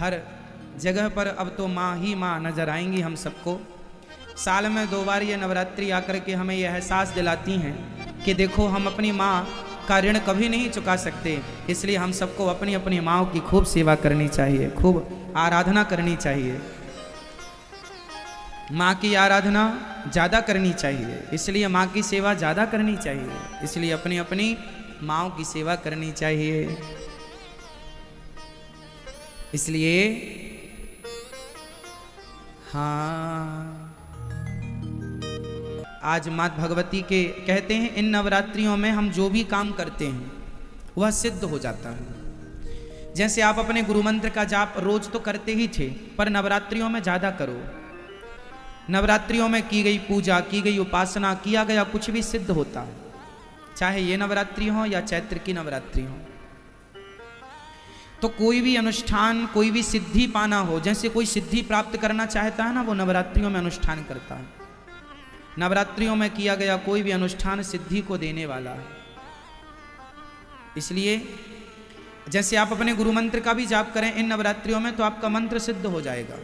हर जगह पर अब तो माँ ही माँ नजर आएंगी हम सबको। साल में 2 बार ये नवरात्रि आकर के हमें यह एहसास दिलाती हैं कि देखो हम अपनी माँ का ऋण कभी नहीं चुका सकते, इसलिए हम सबको अपनी अपनी माँओं की खूब सेवा करनी चाहिए, खूब आराधना करनी चाहिए। माँ की आराधना ज़्यादा करनी चाहिए, इसलिए माँ की सेवा ज़्यादा करनी चाहिए, इसलिए अपनी अपनी माँओं की सेवा करनी चाहिए। इसलिए हाँ, आज माँ भगवती के कहते हैं इन नवरात्रियों में हम जो भी काम करते हैं वह सिद्ध हो जाता है। जैसे आप अपने गुरु मंत्र का जाप रोज तो करते ही थे, पर नवरात्रियों में ज़्यादा करो। नवरात्रियों में की गई पूजा, की गई उपासना, किया गया कुछ भी सिद्ध होता है, चाहे ये नवरात्रि हो या चैत्र की नवरात्रि हो। तो कोई भी अनुष्ठान, कोई भी सिद्धि पाना हो, जैसे कोई सिद्धि प्राप्त करना चाहता है ना, वो नवरात्रियों में अनुष्ठान करता है। नवरात्रियों में किया गया कोई भी अनुष्ठान सिद्धि को देने वाला है। इसलिए जैसे आप अपने गुरु मंत्र का भी जाप करें इन नवरात्रियों में तो आपका मंत्र सिद्ध हो जाएगा।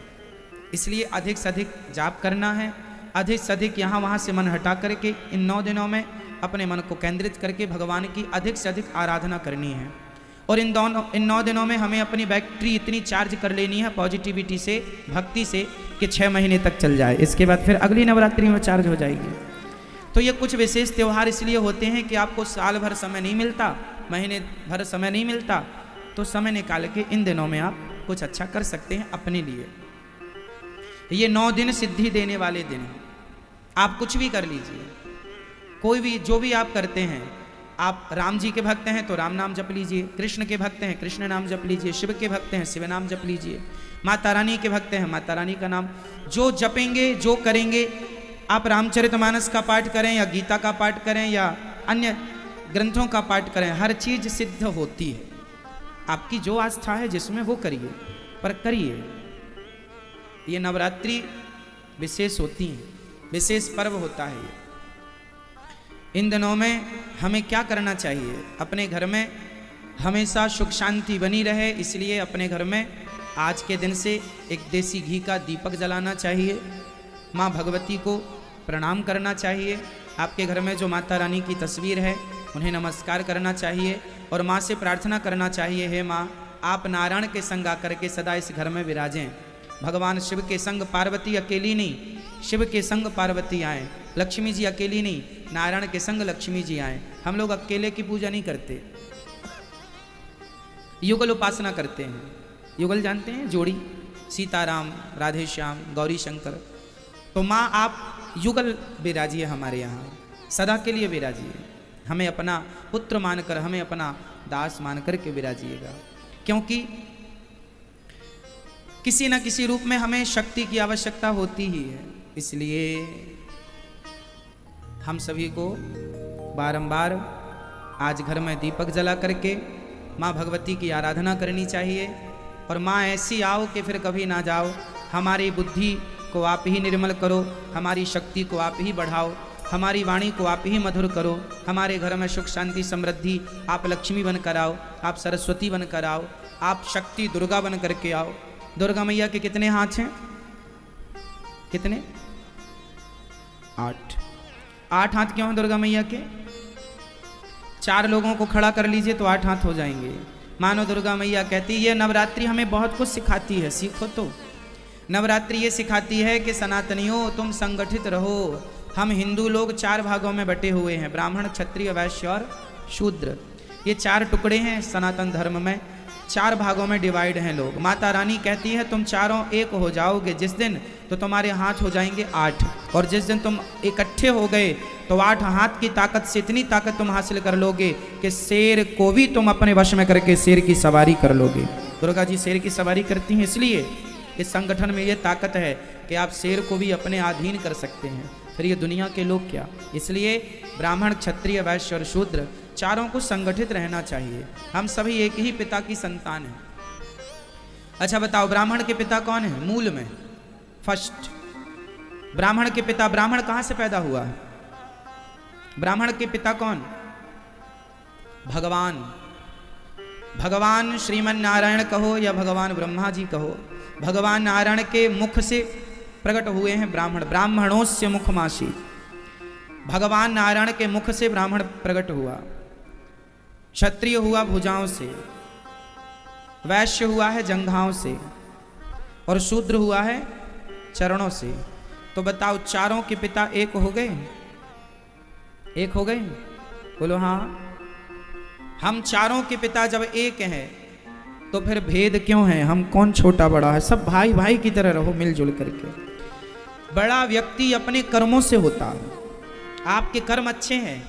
इसलिए अधिक से अधिक जाप करना है, अधिक से अधिक यहाँ वहाँ से मन हटा करके इन 9 दिनों में अपने मन को केंद्रित करके भगवान की अधिक से अधिक आराधना करनी है। और इन 9 दिनों में हमें अपनी बैटरी इतनी चार्ज कर लेनी है पॉजिटिविटी से, भक्ति से, कि 6 महीने तक चल जाए। इसके बाद फिर अगली नवरात्रि में चार्ज हो जाएगी। तो ये कुछ विशेष त्यौहार इसलिए होते हैं कि आपको साल भर समय नहीं मिलता, महीने भर समय नहीं मिलता, तो समय निकाल के इन दिनों में आप कुछ अच्छा कर सकते हैं अपने लिए। ये 9 दिन सिद्धि देने वाले दिन हैं। आप कुछ भी कर लीजिए, कोई भी जो भी आप करते हैं। आप राम जी के भक्त हैं तो राम नाम जप लीजिए, कृष्ण के भक्त हैं कृष्ण नाम जप लीजिए, शिव के भक्त हैं शिव नाम जप लीजिए, माता रानी के भक्त हैं माता रानी का नाम जो जपेंगे, जो करेंगे। आप रामचरितमानस का पाठ करें या गीता का पाठ करें या अन्य ग्रंथों का पाठ करें, हर चीज सिद्ध होती है। आपकी जो आस्था है जिसमें वो करिए, पर करिए। ये नवरात्रि विशेष होती है, विशेष पर्व होता है ये। इन दिनों में हमें क्या करना चाहिए? अपने घर में हमेशा सुख शांति बनी रहे, इसलिए अपने घर में आज के दिन से एक देसी घी का दीपक जलाना चाहिए। माँ भगवती को प्रणाम करना चाहिए। आपके घर में जो माता रानी की तस्वीर है उन्हें नमस्कार करना चाहिए और माँ से प्रार्थना करना चाहिए, हे माँ आप नारायण के संग आकर के सदा इस घर में विराजें। भगवान शिव के संग पार्वती अकेली नहीं, शिव के संग पार्वती आए। लक्ष्मी जी अकेली नहीं, नारायण के संग लक्ष्मी जी आए। हम लोग अकेले की पूजा नहीं करते, युगल उपासना करते हैं। युगल जानते हैं? जोड़ी, सीताराम, राधे श्याम, गौरी शंकर। तो माँ आप युगल विराजिए हमारे यहाँ, सदा के लिए विराजिए। हमें अपना पुत्र मानकर, हमें अपना दास मानकर के विराजिएगा, क्योंकि किसी न किसी रूप में हमें शक्ति की आवश्यकता होती ही है। इसलिए हम सभी को बारंबार आज घर में दीपक जला करके माँ भगवती की आराधना करनी चाहिए। और माँ ऐसी आओ कि फिर कभी ना जाओ। हमारी बुद्धि को आप ही निर्मल करो, हमारी शक्ति को आप ही बढ़ाओ, हमारी वाणी को आप ही मधुर करो। हमारे घर में सुख शांति समृद्धि आप लक्ष्मी बनकर आओ, आप सरस्वती बनकर आओ, आप शक्ति दुर्गा बन करके आओ। दुर्गा मैया के कितने हाथ हैं? कितने? 8। 8 हाथ क्यों हैं दुर्गा मैया के? 4 लोगों को खड़ा कर लीजिए तो 8 हाथ हो जाएंगे। मानो दुर्गा मैया कहती है ये नवरात्रि हमें बहुत कुछ सिखाती है, सीखो तो। नवरात्रि ये सिखाती है कि सनातनियों तुम संगठित रहो। हम हिंदू लोग 4 भागों में बटे हुए हैं, ब्राह्मण, क्षत्रिय, वैश्य और शूद्र। ये 4 टुकड़े हैं सनातन धर्म में, 4 भागों में डिवाइड हैं लोग। माता रानी कहती है तुम चारों एक हो जाओगे जिस दिन, तो तुम्हारे हाथ हो जाएंगे 8, और जिस दिन तुम इकट्ठे हो गए तो 8 हाथ की ताकत से इतनी ताकत तुम हासिल कर लोगे कि शेर को भी तुम अपने वश में करके शेर की सवारी कर लोगे। दुर्गा जी शेर की सवारी करती हैं, इसलिए इस संगठन में ये ताकत है कि आप शेर को भी अपने अधीन कर सकते हैं। फिर ये दुनिया के लोग क्या। इसलिए ब्राह्मण, क्षत्रिय, वैश्य और शूद्र चारों को संगठित रहना चाहिए। हम सभी एक ही पिता की संतान हैं। अच्छा बताओ, ब्राह्मण के पिता कौन है? मूल में फर्स्ट ब्राह्मण के पिता, ब्राह्मण कहां से पैदा हुआ है? ब्राह्मण के पिता कौन? भगवान। भगवान श्रीमन नारायण कहो या भगवान ब्रह्मा जी कहो, भगवान नारायण के मुख से प्रकट हुए हैं ब्राह्मण। ब्राह्मणोस्य मुखमासी, भगवान नारायण के मुख से ब्राह्मण प्रकट हुआ। क्षत्रिय हुआ भुजाओं से, वैश्य हुआ है जंघाओं से, और शूद्र हुआ है चरणों से। तो बताओ, चारों के पिता एक हो गए? एक हो गए? बोलो हाँ। हम चारों के पिता जब एक हैं तो फिर भेद क्यों है? हम कौन छोटा बड़ा है? सब भाई भाई की तरह रहो मिलजुल करके। बड़ा व्यक्ति अपने कर्मों से होता है। आपके कर्म अच्छे हैं,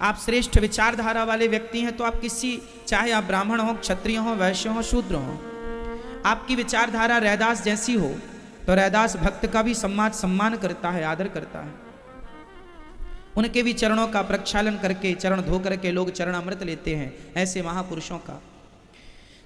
आप श्रेष्ठ विचारधारा वाले व्यक्ति हैं, तो आप किसी, चाहे आप ब्राह्मण हो, क्षत्रिय हो, वैश्य हो, शूद्र हो, आपकी विचारधारा रैदास जैसी हो तो रैदास भक्त का भी सम्मान करता है, आदर करता है। उनके भी चरणों का प्रक्षालन करके, चरण धो करके लोग चरण अमृत लेते हैं, ऐसे महापुरुषों का।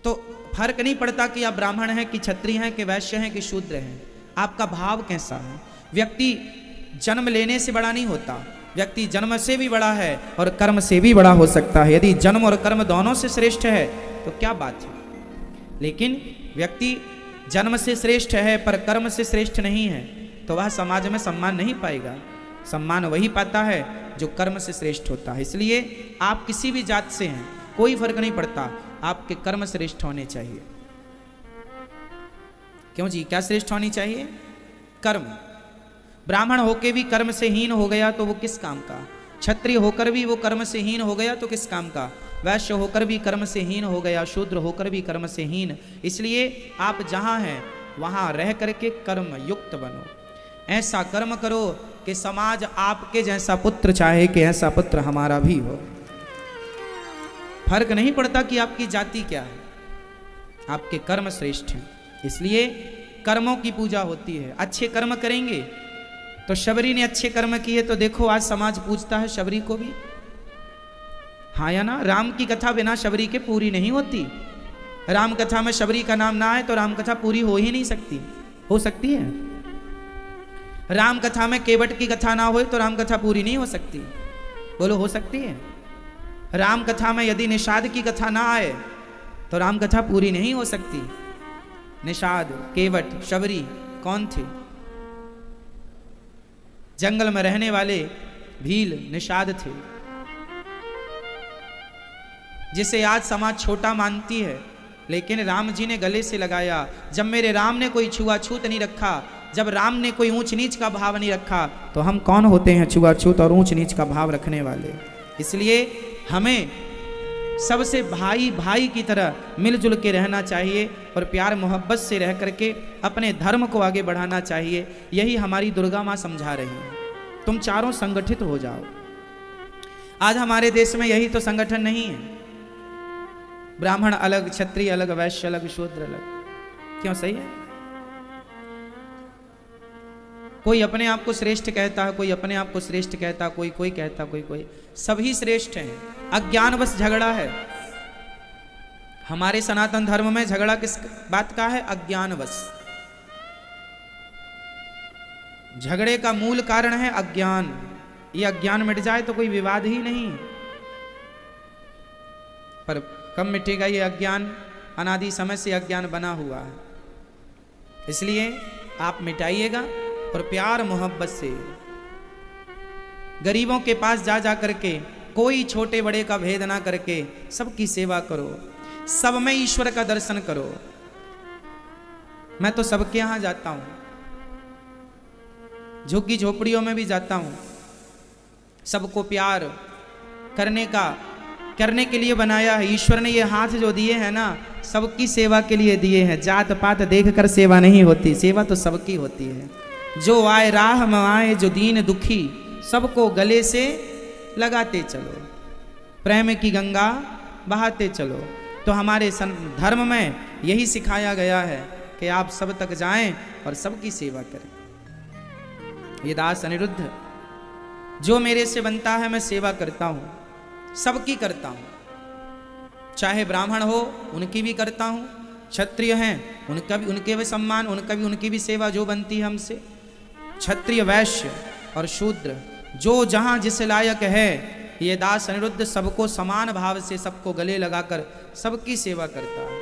तो फर्क नहीं पड़ता कि आप ब्राह्मण हैं कि क्षत्रिय हैं कि वैश्य हैं कि शूद्र हैं, आपका भाव कैसा है। व्यक्ति जन्म लेने से बड़ा नहीं होता, व्यक्ति जन्म से भी बड़ा है और कर्म से भी बड़ा हो सकता है। यदि जन्म और कर्म दोनों से श्रेष्ठ है तो क्या बात है। लेकिन व्यक्ति जन्म से श्रेष्ठ है पर कर्म से श्रेष्ठ नहीं है तो वह समाज में सम्मान नहीं पाएगा। सम्मान वही पाता है जो कर्म से श्रेष्ठ होता है। इसलिए आप किसी भी जात से हैं, कोई फर्क नहीं पड़ता, आपके कर्म श्रेष्ठ होने चाहिए। क्यों जी, क्या श्रेष्ठ होनी चाहिए? कर्म। ब्राह्मण होकर भी कर्म से हीन हो गया तो वो किस काम का? क्षत्रिय होकर भी वो कर्म से हीन हो गया तो किस काम का? वैश्य होकर भी कर्म से हीन हो गया, शूद्र होकर भी कर्म से हीन। इसलिए आप जहां हैं वहां रह करके कर्म युक्त बनो। ऐसा कर्म करो कि समाज आपके जैसा पुत्र चाहे कि ऐसा पुत्र हमारा भी हो। फर्क नहीं पड़ता कि आपकी जाति क्या है, आपके कर्म श्रेष्ठ हैं। इसलिए कर्मों की पूजा होती है। अच्छे कर्म करेंगे तो शबरी ने अच्छे कर्म किए तो देखो आज समाज पूजता है शबरी को भी। हाँ या ना? राम की कथा बिना शबरी के पूरी नहीं होती। राम कथा में शबरी का नाम ना आए तो राम कथा पूरी हो ही नहीं सकती। हो सकती है? राम कथा में केवट की कथा ना हो तो राम कथा पूरी नहीं हो सकती। बोलो हो सकती है? राम कथा में यदि निषाद की कथा ना आए तो राम कथा पूरी नहीं हो सकती। निषाद, केवट, शबरी कौन थे? जंगल में रहने वाले भील निषाद थे, जिसे आज समाज छोटा मानती है। लेकिन राम जी ने गले से लगाया। जब मेरे राम ने कोई छुआछूत नहीं रखा, जब राम ने कोई ऊंच नीच का भाव नहीं रखा, तो हम कौन होते हैं छुआछूत और ऊंच नीच का भाव रखने वाले। इसलिए हमें सबसे भाई भाई की तरह मिलजुल के रहना चाहिए और प्यार मोहब्बत से रह करके अपने धर्म को आगे बढ़ाना चाहिए। यही हमारी दुर्गा माँ समझा रही है। तुम चारों संगठित हो जाओ। आज हमारे देश में यही तो संगठन नहीं है। ब्राह्मण अलग, क्षत्रिय अलग, वैश्य अलग, शूद्र अलग। क्यों? सही है? कोई अपने आप को श्रेष्ठ कहता है, कोई अपने आप को श्रेष्ठ कहता, कोई कोई कहता, कोई कोई। सभी श्रेष्ठ हैं। अज्ञान बस झगड़ा है। हमारे सनातन धर्म में झगड़ा किस बात का है? अज्ञान बस। झगड़े का मूल कारण है अज्ञान। ये अज्ञान मिट जाए तो कोई विवाद ही नहीं। पर कब मिटेगा ये अज्ञान? अनादि समय से अज्ञान बना हुआ है। इसलिए आप मिटाइएगा और प्यार मोहब्बत से गरीबों के पास जा जा करके, कोई छोटे बड़े का भेद ना करके सबकी सेवा करो, सब में ईश्वर का दर्शन करो। मैं तो सबके यहां जाता हूं, झुग्गी झोपड़ियों में भी जाता हूं। सबको प्यार करने के लिए बनाया है। ईश्वर ने ये हाथ जो दिए हैं ना, सबकी सेवा के लिए दिए हैं। जात पात देखकर सेवा नहीं होती, सेवा तो सबकी होती है। जो आए राह में आए, जो दीन दुखी, सबको गले से लगाते चलो, प्रेम की गंगा बहाते चलो। तो हमारे धर्म में यही सिखाया गया है कि आप सब तक जाएं और सबकी सेवा करें। ये दास अनिरुद्ध, जो मेरे से बनता है मैं सेवा करता हूं, सबकी करता हूं। चाहे ब्राह्मण हो उनकी भी करता हूं, क्षत्रिय हैं उनका भी, उनके भी सम्मान, उनकी भी सेवा जो बनती है हमसे। क्षत्रिय, वैश्य और शूद्र जो जहां जिस लायक है, ये दास अनिरुद्ध सबको समान भाव से सबको गले लगाकर सबकी सेवा करता है।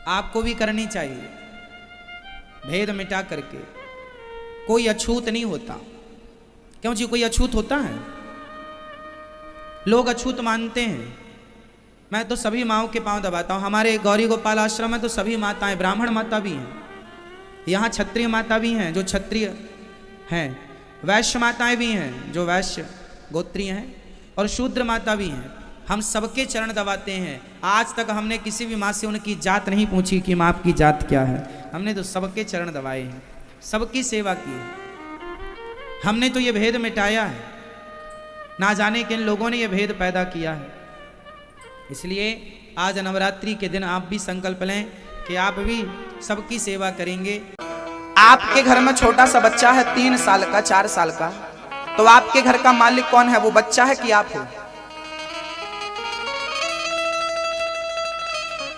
आपको भी करनी चाहिए, भेद मिटा करके। कोई अछूत नहीं होता। क्यों जी? कोई अछूत होता है? लोग अछूत मानते हैं। मैं तो सभी माओं के पांव दबाता हूं। हमारे गौरी गोपाल आश्रम में तो सभी माताएं, ब्राह्मण माता भी हैं, यहाँ क्षत्रिय माता भी हैं जो क्षत्रिय हैं, वैश्य माताएं भी हैं जो वैश्य गोत्रीय हैं, और शूद्र माता भी हैं। हम सबके चरण दबाते हैं। आज तक हमने किसी भी माँ से उनकी जात नहीं पूछी कि माँ आपकी जात क्या है। हमने तो सबके चरण दबाए हैं, सबकी सेवा की है। हमने तो ये भेद मिटाया है। ना जाने किन लोगों ने ये भेद पैदा किया है। इसलिए आज नवरात्रि के दिन आप भी संकल्प लें कि आप भी सबकी सेवा करेंगे। आपके घर में छोटा सा बच्चा है, 3 साल का, 4 साल का, तो आपके घर का मालिक कौन है? वो बच्चा है कि आप हो?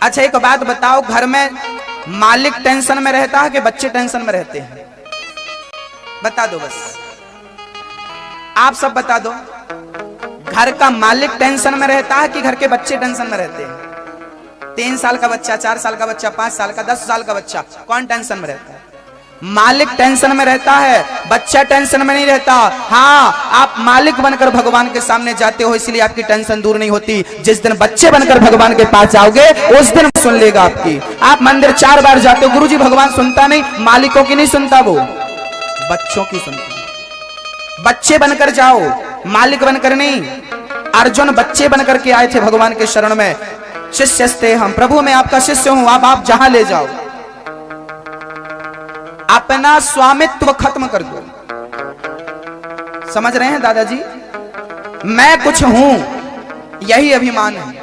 अच्छा एक बात बताओ, घर में मालिक टेंशन में रहता है कि बच्चे टेंशन में रहते हैं? बता दो, बस आप सब बता दो। घर का मालिक टेंशन में रहता है कि घर के बच्चे टेंशन में रहते हैं? 3 साल का बच्चा, 4 साल का बच्चा, 5 साल का, 10 साल का बच्चा, कौन टेंशन में रहता है? मालिक टेंशन में रहता है, बच्चा टेंशन में नहीं रहता। हाँ, आप मालिक बनकर भगवान के सामने जाते हो, इसलिए आपकी टेंशन दूर नहीं होती। जिस दिन बच्चे बनकर भगवान के पास जाओगे उस दिन सुन लेगा आपकी। आप मंदिर 4 बार जाते हो, गुरुजी भगवान सुनता नहीं, मालिकों की नहीं सुनता, वो बच्चों की सुनता। बच्चे बनकर जाओ, मालिक बनकर नहीं। अर्जुन बच्चे बनकर के आए थे भगवान के शरण में। शिष्यस्ते हम, प्रभु मैं आपका शिष्य हूं, आप जहां ले जाओ। अपना स्वामित्व खत्म कर दो। समझ रहे हैं दादाजी? मैं कुछ हूं, यही अभिमान है।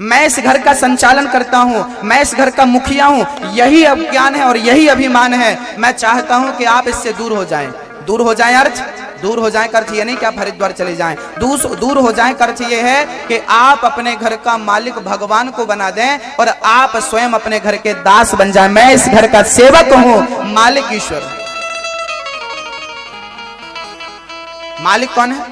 मैं इस घर का संचालन करता हूं, मैं इस घर का मुखिया हूं, यही अज्ञान है और यही अभिमान है। मैं चाहता हूं कि आप इससे दूर हो जाएं। दूर हो जाएं अर्थ, दूर हो जाएं का अर्थ ये नहीं कि आप हरिद्वार चले जाएं। दूर हो जाएं का अर्थ ये है कि आप अपने घर का मालिक भगवान को बना दें और आप स्वयं अपने घर के दास बन जाएं। मैं इस घर का सेवक हूं, मालिक ईश्वर। मालिक कौन है?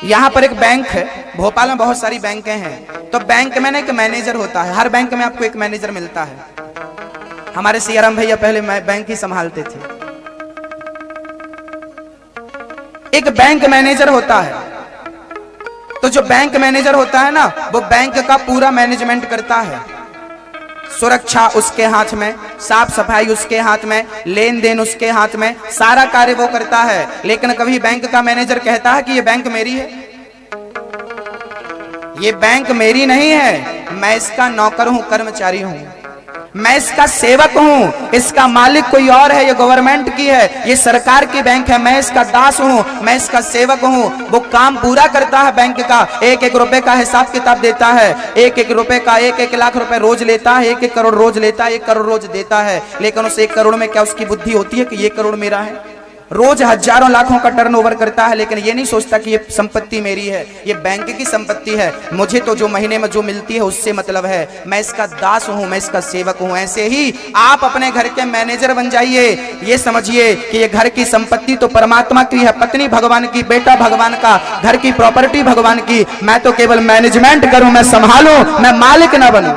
यहां पर एक बैंक है, भोपाल में बहुत सारी बैंकें हैं, तो बैंक में ना एक मैनेजर होता है। हर बैंक में आपको एक मैनेजर मिलता है। हमारे सियाराम भैया पहले बैंक ही संभालते थे। एक बैंक मैनेजर होता है, तो जो बैंक मैनेजर होता है ना, वो बैंक का पूरा मैनेजमेंट करता है। सुरक्षा उसके हाथ में, साफ सफाई उसके हाथ में, लेन देन उसके हाथ में, सारा कार्य वो करता है। लेकिन कभी बैंक का मैनेजर कहता है कि ये बैंक मेरी है? ये बैंक मेरी नहीं है, मैं इसका नौकर हूं, कर्मचारी हूं, मैं इसका सेवक हूं। इसका मालिक कोई और है, ये गवर्नमेंट की है, ये सरकार की बैंक है। मैं इसका दास हूं, मैं इसका सेवक हूं। वो काम पूरा करता है बैंक का, 1-1 रुपए का हिसाब किताब देता है। 1-1 रुपए का 1-1 लाख रुपए रोज लेता है, 1-1 करोड़ रोज लेता है, 1 करोड़ रोज देता है। लेकिन उस 1 करोड़ में क्या उसकी बुद्धि होती है कि 1 करोड़ मेरा है? रोज हजारों लाखों का टर्नओवर करता है, लेकिन ये नहीं सोचता कि ये संपत्ति मेरी है, ये बैंक की संपत्ति है। मुझे तो जो महीने में जो मिलती है उससे मतलब है, मैं इसका दास हूं, मैं इसका सेवक हूं। ऐसे ही आप अपने घर के मैनेजर बन जाइए। ये समझिए कि ये घर की संपत्ति तो परमात्मा की है, पत्नी भगवान की, बेटा भगवान का, घर की प्रॉपर्टी भगवान की। मैं तो केवल मैनेजमेंट करूं, मैं संभालूं, मैं मालिक ना बनूं।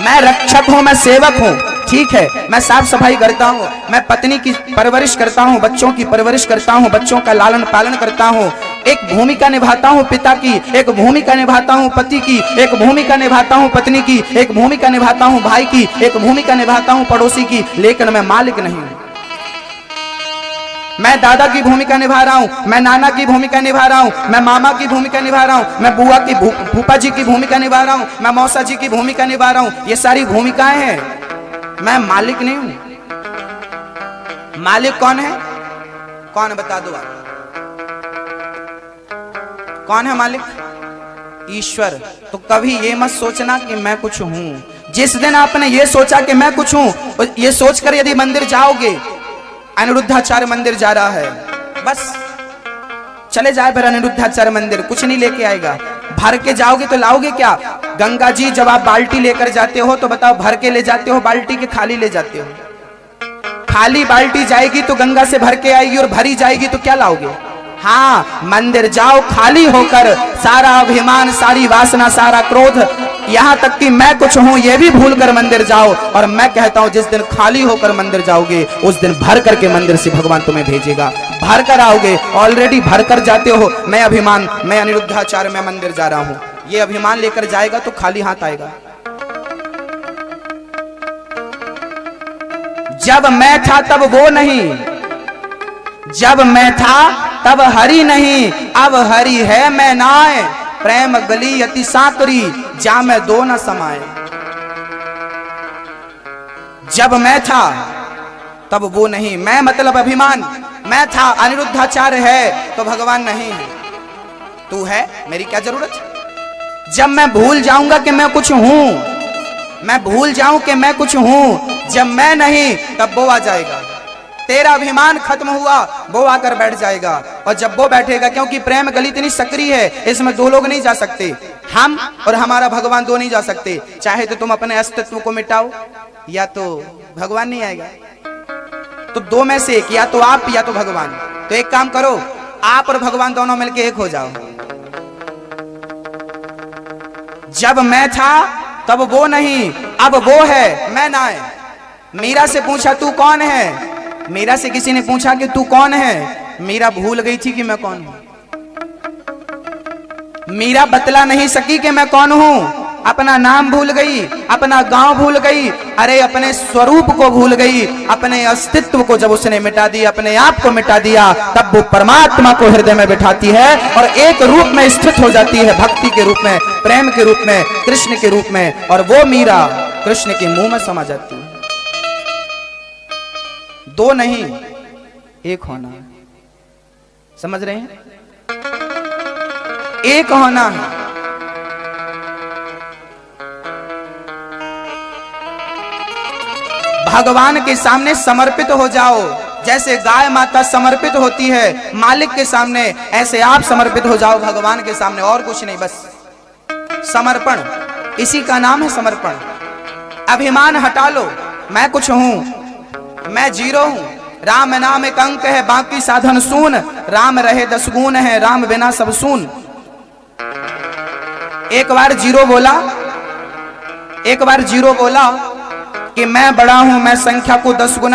मैं रक्षक हूं, मैं सेवक हूं, ठीक है। मैं साफ सफाई करता हूं, मैं पत्नी की परवरिश करता हूं, बच्चों की परवरिश करता हूं, बच्चों का लालन पालन करता हूं। एक भूमिका निभाता हूं पिता की, एक भूमिका निभाता हूं पति की, एक भूमिका निभाता हूं पत्नी की, एक भूमिका निभाता हूं भाई की, एक भूमिका निभाता हूं पड़ोसी की। लेकिन मैं मालिक नहीं हूं। मैं दादा की भूमिका निभा रहा हूं, मैं नाना की भूमिका निभा रहा हूं, मैं मामा की भूमिका निभा रहा हूं, मैं बुआ की फूफा जी की भूमिका निभा रहा हूं, मैं मौसा जी की भूमिका निभा रहा हूं। ये सारी भूमिकाएं हैं, मैं मालिक नहीं हूं। मालिक कौन है? कौन बता दो आप? कौन है मालिक? ईश्वर। तो कभी ये मत सोचना कि मैं कुछ हूं। जिस दिन आपने ये सोचा कि मैं कुछ हूं, ये सोचकर यदि मंदिर जाओगे, अनिरुद्धाचार्य मंदिर जा रहा है, बस चले जाए फिर अनिरुद्धाचार्य मंदिर, कुछ नहीं लेके आएगा। भर के जाओगे तो लाओगे क्या? गंगा जी जब आप बाल्टी लेकर जाते हो तो बताओ, भर के ले जाते हो बाल्टी के खाली ले जाते हो? खाली बाल्टी जाएगी तो गंगा से भर के आएगी, और भरी जाएगी तो क्या लाओगे? हाँ, मंदिर जाओ खाली होकर, सारा अभिमान, सारी वासना, सारा क्रोध, यहाँ तक कि मैं कुछ हूं ये भी भूल कर मंदिर जाओ। और मैं कहता हूं जिस दिन खाली होकर मंदिर जाओगे उस दिन भर करके मंदिर से भगवान तुम्हें भेजेगा। भर कर आओगे, ऑलरेडी भर कर जाते हो। मैं अभिमान, मैं अनिरुद्धाचार्य, मैं मंदिर जा रहा हूं, ये अभिमान लेकर जाएगा तो खाली हाथ आएगा। जब मैं था तब वो नहीं, जब मैं था तब हरि नहीं, अब हरि है मैं नाय, प्रेम गली अति साकरी, जा मैं दो न समाए। जब मैं था तब वो नहीं, मैं मतलब अभिमान, मैं था, अनिरुद्धाचार्य है तो भगवान नहीं है, तू है, मेरी क्या जरूरत। जब मैं भूल जाऊंगा कि मैं कुछ हूं, मैं भूल जाऊं कि मैं कुछ हूं, जब मैं नहीं तब वो आ जाएगा। तेरा अभिमान खत्म हुआ, वो आकर बैठ जाएगा। और जब वो बैठेगा, क्योंकि प्रेम गली इतनी सक्रिय है, इसमें दो लोग नहीं जा सकते, हम और हमारा भगवान दो नहीं जा सकते। चाहे तो तुम अपने अस्तित्व को मिटाओ या तो भगवान नहीं आएगा। तो दो में से एक, या तो आप या तो भगवान। तो एक काम करो, आप और भगवान दोनों मिलके एक हो जाओ। जब मैं था तब वो नहीं, अब वो है मैं ना है। मीरा से पूछा तू कौन है, मीरा से किसी ने पूछा कि तू कौन है, मीरा भूल गई थी कि मैं कौन हूं। मीरा बतला नहीं सकी कि मैं कौन हूं, अपना नाम भूल गई, अपना गांव भूल गई, अरे अपने स्वरूप को भूल गई। अपने अस्तित्व को जब उसने मिटा दिया, अपने आप को मिटा दिया, तब वो परमात्मा को हृदय में बिठाती है और एक रूप में स्थित हो जाती है, भक्ति के रूप में, प्रेम के रूप में, कृष्ण के रूप में। और वो मीरा कृष्ण के मुंह में समा जाती है। दो नहीं, एक होना, समझ रहे हैं, एक होना है। भगवान के सामने समर्पित हो जाओ, जैसे गाय माता समर्पित होती है मालिक के सामने, ऐसे आप समर्पित हो जाओ भगवान के सामने। और कुछ नहीं, बस समर्पण, इसी का नाम है समर्पण। अभिमान हटा लो, मैं कुछ हूं, मैं जीरो हूं। राम नाम एक अंक है, बाकी साधन सून, राम रहे 10 गुण है, राम बिना सब सून। एक बार जीरो बोला, एक बार जीरो बोला कि मैं बड़ा हूं, मैं संख्या को 10 गुना